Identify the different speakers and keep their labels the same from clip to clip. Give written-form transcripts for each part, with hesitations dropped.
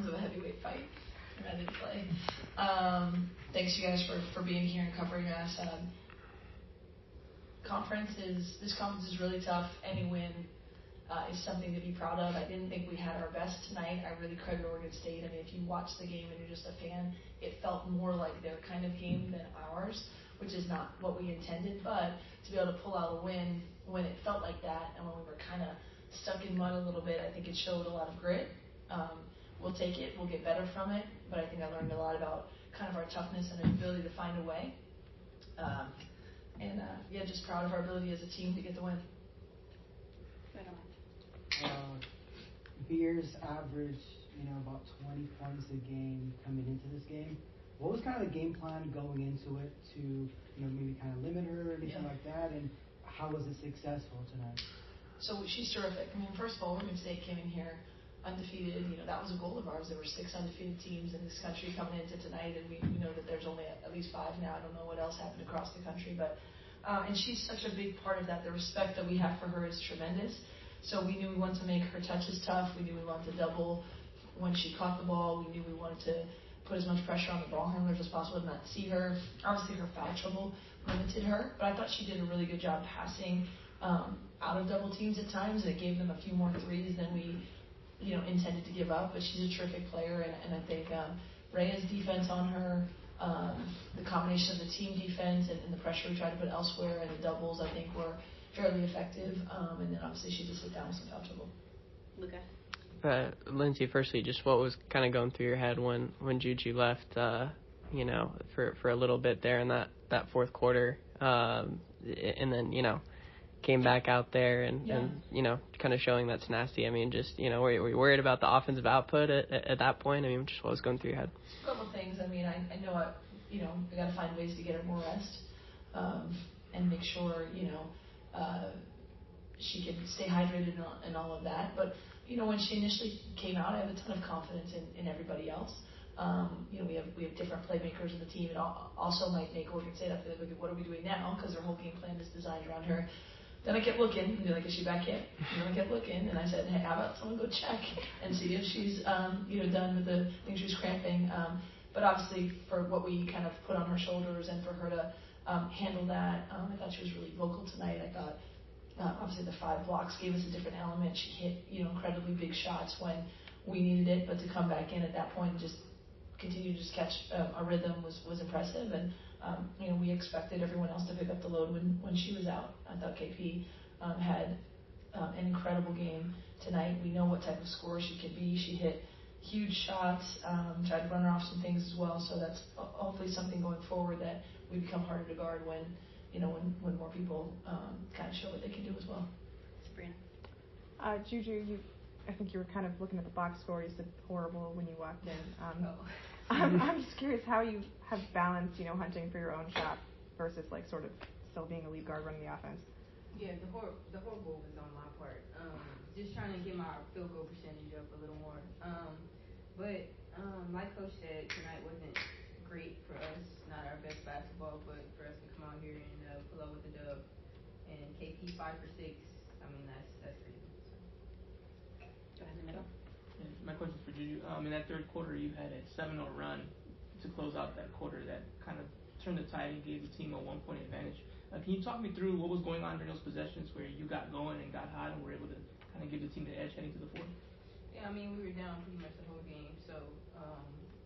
Speaker 1: rounds of a heavyweight fight. Ready to play. Thanks you guys for being here and covering us. This conference is really tough. Any win is something to be proud of. I didn't think we had our best tonight. I really credit Oregon State. I mean, if you watch the game and you're just a fan, it felt more like their kind of game than ours, which is not what we intended. But to be able to pull out a win when it felt like that and when we were kind of stuck in mud a little bit, I think it showed a lot of grit. We'll take it. We'll get better from it. But I think I learned a lot about kind of our toughness and our ability to find a way. Just proud of our ability as a team to get the win.
Speaker 2: Beers average, about 20 points a game coming into this game. What was kind of the game plan going into it to, maybe kind of limit her or anything like that? And how was it successful tonight?
Speaker 1: So she's terrific. I mean, first of all, Oregon State came in here undefeated. That was a goal of ours. There were 6 undefeated teams in this country coming into tonight, and we know that there's only at least 5 now. I don't know what else happened across the country, but and she's such a big part of that. The respect that we have for her is tremendous. So we knew we wanted to make her touches tough. We knew we wanted to double when she caught the ball. We knew we wanted to put as much pressure on the ball handlers as possible to not see her. Obviously, her foul trouble limited her, but I thought she did a really good job passing out of double teams at times, and it gave them a few more threes than we intended to give up. But she's a terrific player, and I think Rhea's defense on her, the combination of the team defense and the pressure we tried to put elsewhere and the doubles, I think were fairly effective. And then obviously she just hit down with some foul trouble.
Speaker 3: Luca. Lindsay, firstly, just what was kind of going through your head when JuJu left, for a little bit there in that fourth quarter, and then, came back out there and kind of showing that's nasty. I mean, just, were you worried about the offensive output at that point? I mean, just what was going through your head?
Speaker 1: A couple things. I mean, I know, I got to find ways to get her more rest and make sure, she can stay hydrated and all of that. But, when she initially came out, I have a ton of confidence in everybody else. We have different playmakers in the team. It also might make Oregon State have to look at what are we doing now, because their whole game plan is designed around her. Then I kept looking, and they're like, is she back yet? And then I kept looking, and I said, hey, how about someone go check and see if she's, done with the things she was cramping. But obviously, for what we kind of put on her shoulders and for her to handle that, I thought she was really vocal tonight. I thought, obviously, the 5 blocks gave us a different element. She hit, incredibly big shots when we needed it, but to come back in at that point and just continue to just catch a rhythm was impressive. And we expected everyone else to pick up the load when she was out. I thought KP had an incredible game tonight. We know what type of scorer she could be. She hit huge shots, tried to run her off some things as well. So that's hopefully something going forward that we become harder to guard when more people kind of show what they can do as well.
Speaker 4: Sabrina.
Speaker 5: JuJu, I think you were kind of looking at the box score. You said horrible when you walked in. I'm just curious how you have balanced, hunting for your own shot versus sort of still being a lead guard running the offense.
Speaker 6: Yeah, the horrible was on my part. Just trying to get my field goal percentage up a little more. But like Coach said, tonight wasn't great for us. Not our best basketball, but for us to come out here and pull out with the dub. And KP 5 for 6. I mean, that's pretty good. So.
Speaker 4: Go ahead in the middle.
Speaker 7: My question is for JuJu. In that third quarter, you had a 7-0 run to close out that quarter that kind of turned the tide and gave the team a 1-point advantage. Can you talk me through what was going on during those possessions where you got going and got hot and were able to kind of give the team the edge heading to the fourth?
Speaker 6: Yeah, I mean, we were down pretty much the whole game, so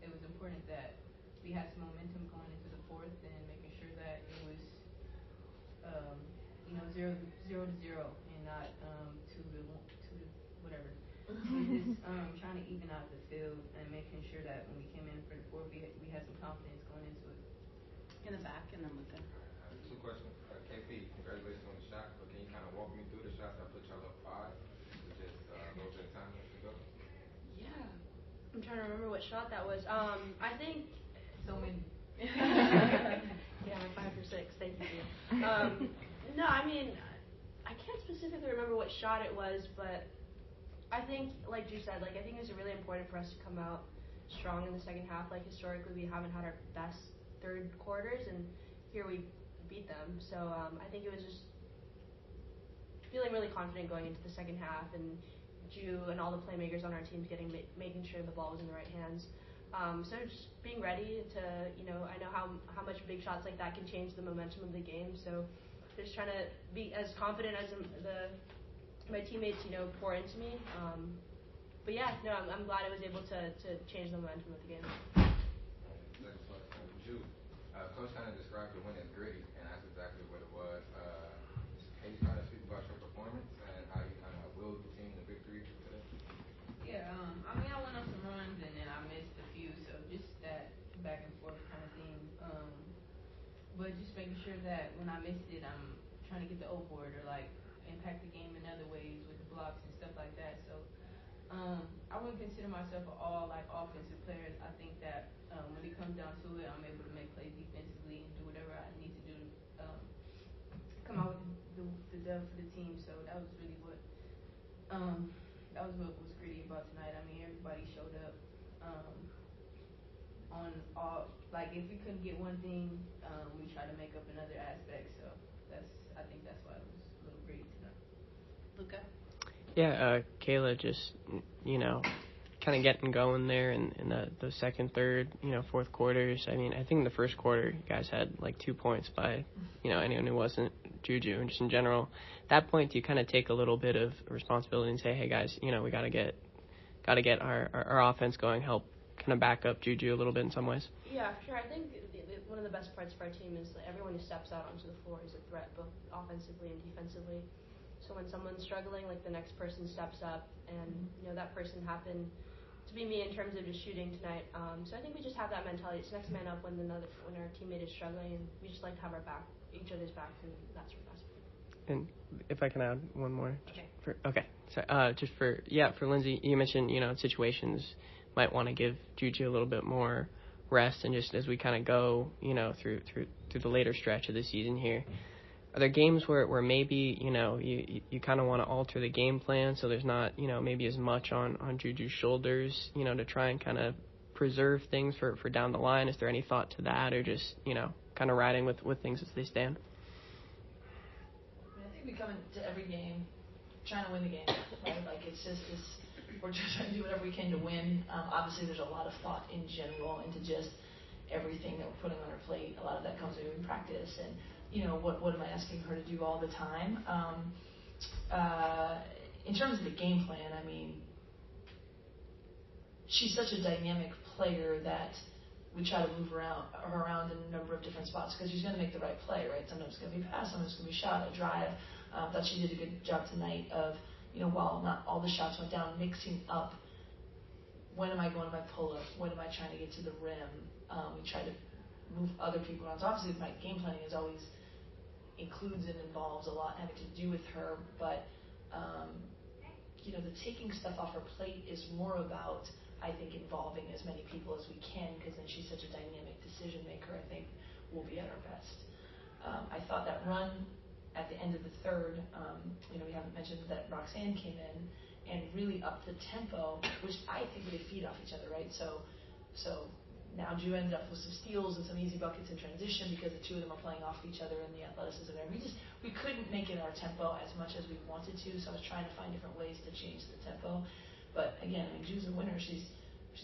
Speaker 6: it was important that we had some momentum going into the fourth and making sure that it was, 0 to 0 and not 2 to whatever. Just trying to even out the field and making sure that when we came in for the fourth, we had some confidence going into it.
Speaker 4: In the back, and then Luca.
Speaker 8: 2 questions. KP, congratulations on the shot, but can you kind of walk me through the shots that put y'all up 5? With just a little bit of time left to go?
Speaker 9: Yeah. I'm trying to remember what shot that was. I think...
Speaker 6: So many.
Speaker 9: Yeah, 5 or 6. Thank you. No, I mean, I can't specifically remember what shot it was, but I think, like you said, I think it was really important for us to come out strong in the second half. Historically, we haven't had our best third quarters, and here we beat them. So I think it was just feeling really confident going into the second half and Ju and all the playmakers on our teams making sure the ball was in the right hands. So just being ready to, I know how much big shots like that can change the momentum of the game. So just trying to be as confident as my teammates, pour into me. But yeah, no, I'm glad I was able to change the momentum of the game.
Speaker 8: Ju, Coach kind of described the win as gritty, and that's exactly what it was. Can you kind of speak about your performance and how you kind of willed the team to victory today?
Speaker 6: Yeah, I went on some runs and then I missed a few, so just that back and forth kind of thing. But just making sure that when I missed it, I'm trying to get the O board or like impact the game in other ways with the blocks and stuff like that. So I wouldn't consider myself all like offensive players. I think that when it comes down to it, I'm able to make plays defensively and do whatever I need to do to come out with the dub for the team. So that was really what was gritty about tonight. I mean, everybody showed up on all, like if we couldn't get one thing, we tried to make up in other aspects. So I think that's why it was a little gritty tonight.
Speaker 9: Luca?
Speaker 3: Yeah, Kayla just, kind of getting going there in the second, third, fourth quarters. I mean, I think in the first quarter, you guys had like 2 points by, anyone who wasn't JuJu. And just in general, at that point, do you kind of take a little bit of responsibility and say, hey, guys, we got to get our offense going, help kind of back up JuJu a little bit in some ways?
Speaker 9: Yeah, for sure. I think one of the best parts of our team is that everyone who steps out onto the floor is a threat, both offensively and defensively. So when someone's struggling, like the next person steps up, and that person happened to be me in terms of just shooting tonight. So I think we just have that mentality. It's next man up when our teammate is struggling, and we just like to have each other's back, and that's what that's.
Speaker 3: And if I can add one more.
Speaker 9: Okay.
Speaker 3: For Lindsay, you mentioned situations might want to give JuJu a little bit more rest, and just as we kind of go through the later stretch of the season here. Are there games where maybe, you kind of want to alter the game plan so there's not, maybe as much on JuJu's shoulders, to try and kind of preserve things for down the line? Is there any thought to that, or just, kind of riding with things as they stand?
Speaker 1: I think we come into every game trying to win the game, right? Like it's just this, we're just trying to do whatever we can to win. Obviously, there's a lot of thought in general into just everything that we're putting on our plate. A lot of that comes in practice and, what am I asking her to do all the time? In terms of the game plan, I mean, she's such a dynamic player that we try to move her around in a number of different spots because she's going to make the right play, right? Sometimes it's going to be a pass, sometimes it's going to be a shot, a drive. I thought she did a good job tonight of, while not all the shots went down, mixing up when am I going to my pull-up, when am I trying to get to the rim. We try to move other people around. So obviously my game planning is always includes and involves a lot having to do with her, but the taking stuff off her plate is more about, I think, involving as many people as we can, because then she's such a dynamic decision maker. I think we'll be at our best. I thought that run at the end of the third, we haven't mentioned that Roxanne came in and really upped the tempo, which I think they feed off each other, right? So now Ju ended up with some steals and some easy buckets in transition because the two of them are playing off each other in the athleticism. And we couldn't make it our tempo as much as we wanted to, so I was trying to find different ways to change the tempo. But again, Ju's a winner. She's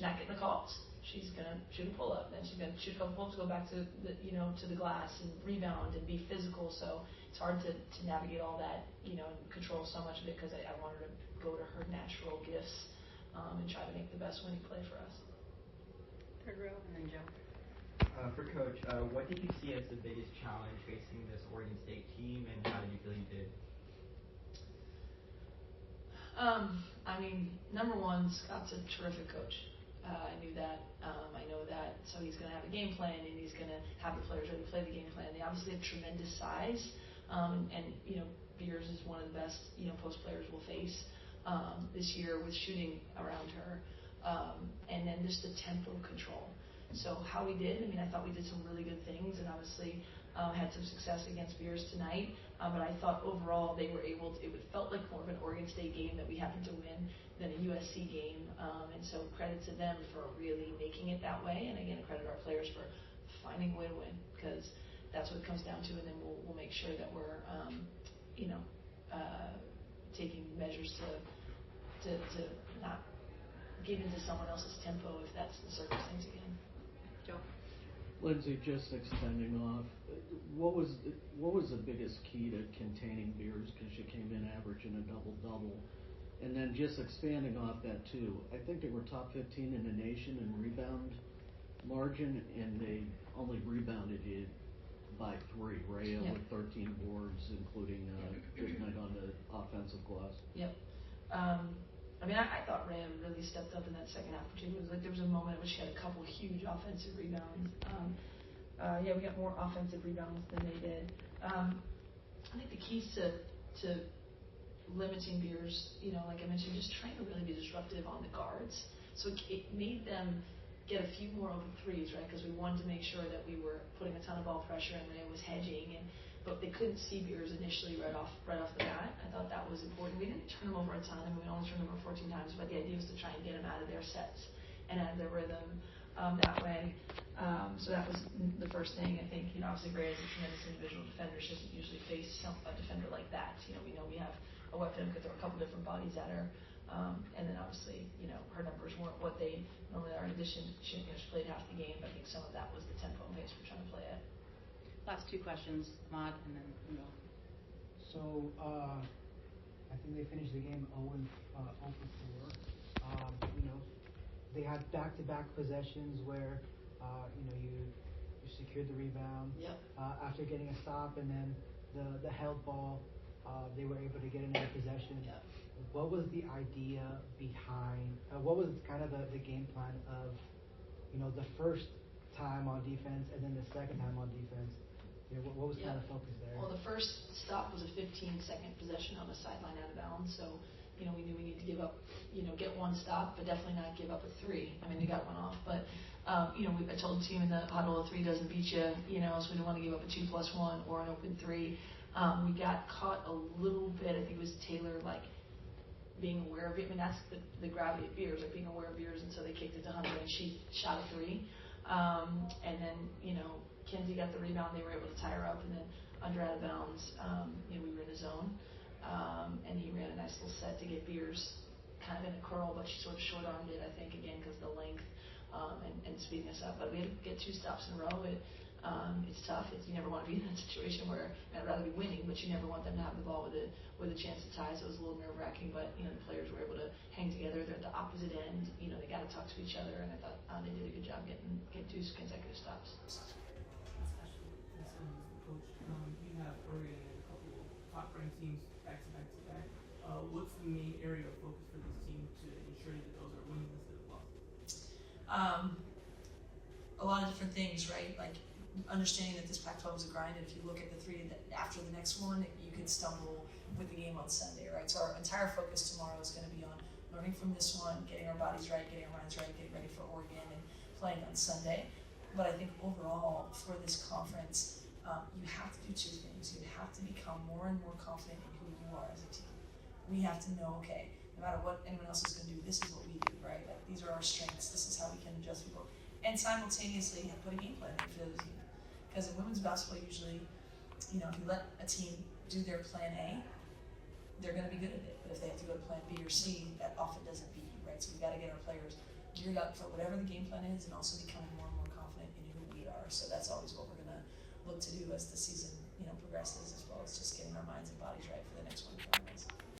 Speaker 1: not getting the calls. She's gonna shoot a pull up, then she's gonna shoot a couple pull ups, go back to the glass and rebound and be physical. So it's hard to navigate all that, and control so much of it because I want her to go to her natural gifts and try to make the best winning play for us.
Speaker 4: Third row, and then Joe.
Speaker 10: For Coach, what did you see as the biggest challenge facing this Oregon State team, and how did you feel you did?
Speaker 1: Number one, Scott's a terrific coach. I knew that. I know that. So he's going to have a game plan, and he's going to have the players ready to play the game plan. They obviously have tremendous size, and Beers is one of the best, post players we'll face this year with shooting around her. And then just the tempo control. So how we did, I thought we did some really good things, and obviously had some success against Beers tonight. But I thought overall they were able to, it felt like more of an Oregon State game that we happened to win than a USC game. And so credit to them for really making it that way. And again, credit our players for finding a way to win, because that's what it comes down to. And then we'll make sure that we're, taking measures to to not get into someone else's tempo if that's the circumstance again.
Speaker 9: Joe?
Speaker 11: Lindsay, just extending off, what was the biggest key to containing Beers, because you came in averaging a double-double? And then just expanding off that too, I think they were top 15 in the nation in rebound margin, and they only rebounded you by 3. Rhea with 13 boards, including good night on the offensive glass.
Speaker 1: Yep. I mean, I thought Rhea really stepped up in that second half too. It was like there was a moment in which she had a couple huge offensive rebounds. Yeah, we got more offensive rebounds than they did. I think the keys to limiting Beers, you know, like I mentioned, just trying to really be disruptive on the guards. So it made them get a few more open threes, right? Because we wanted to make sure that we were putting a ton of ball pressure and Rhea was hedging, but they couldn't see Beers initially right off the bat. I thought that was important. We didn't turn them over a ton. I mean, we only turned them over 14 times, but the idea was to try and get them out of their sets and out of their rhythm that way. So that was the first thing. I think, you know, obviously Rhea is a tremendous individual defender. She doesn't usually face a defender like that. You know we have a weapon who could throw a couple different bodies at her. And then obviously, you know, her numbers weren't what they normally are. In addition, she played half the game, but I think some of that was the tempo and pace we're trying to play at.
Speaker 4: Last 2 questions, Ahmad, and then Will.
Speaker 2: So, I think they finished the game 0 for 4. You know, they had back-to-back possessions where, you know, you secured the rebound.
Speaker 1: Yep.
Speaker 2: After getting a stop, and then the held ball, they were able to get another possession.
Speaker 1: Yep.
Speaker 2: What was the idea behind? What was kind of the game plan of, you know, the first time on defense and then the second time on defense? You know, what was kind of focus there?
Speaker 1: Well, the first stop was a 15-second possession on the sideline out of bounds. So, you know, we knew we needed to give up, you know, get one stop, but definitely not give up a 3. I mean, they got one off, but, you know, I told the team in the huddle, a 3 doesn't beat you, you know, so we didn't want to give up a 2+1 or an open 3. We got caught a little bit. I think it was Taylor, like, being aware of it. I mean, that's the gravity of Beers, like being aware of Beers, and so they kicked it to Hunter, and she shot a 3. And then, you know, Kenzie got the rebound. They were able to tie her up, and then under out of bounds, you know, we were in a zone, and he ran a nice little set to get Beers kind of in a curl, but she sort of short-armed it, I think, again, because of the length and speeding us up. But we had to get 2 stops in a row. It's tough. You never want to be in that situation where I'd rather be winning, but you never want them to have the ball with a chance to tie. So it was a little nerve-wracking, but you know the players were able to hang together. They're at the opposite end. You know they got to talk to each other, and I thought they did a good job getting 2 consecutive stops.
Speaker 7: Coach, you have Oregon and a couple top-ranked teams back-to-back. What's the main area of focus for this team to ensure that those are wins instead of losses?
Speaker 1: A lot of different things, right? Like understanding that this Pac-12 is a grind, and if you look at the 3 after the next one, you could stumble with the game on Sunday, right? So our entire focus tomorrow is going to be on learning from this one, getting our bodies right, getting our minds right, getting ready for Oregon, and playing on Sunday. But I think overall for this conference, you have to do 2 things. You have to become more and more confident in who you are as a team. We have to know, okay, no matter what anyone else is going to do, this is what we do, right? Like, these are our strengths. This is how we can adjust people. And simultaneously put a game plan in for the team. Because in women's basketball, usually, you know, if you let a team do their plan A, they're going to be good at it. But if they have to go to plan B or C, that often doesn't beat you, right? So we've got to get our players geared up for whatever the game plan is, and also becoming more and more confident in who we are. So that's always what we're going to look to do as the season, you know, progresses, as well as just getting our minds and bodies right for the next one in front of us.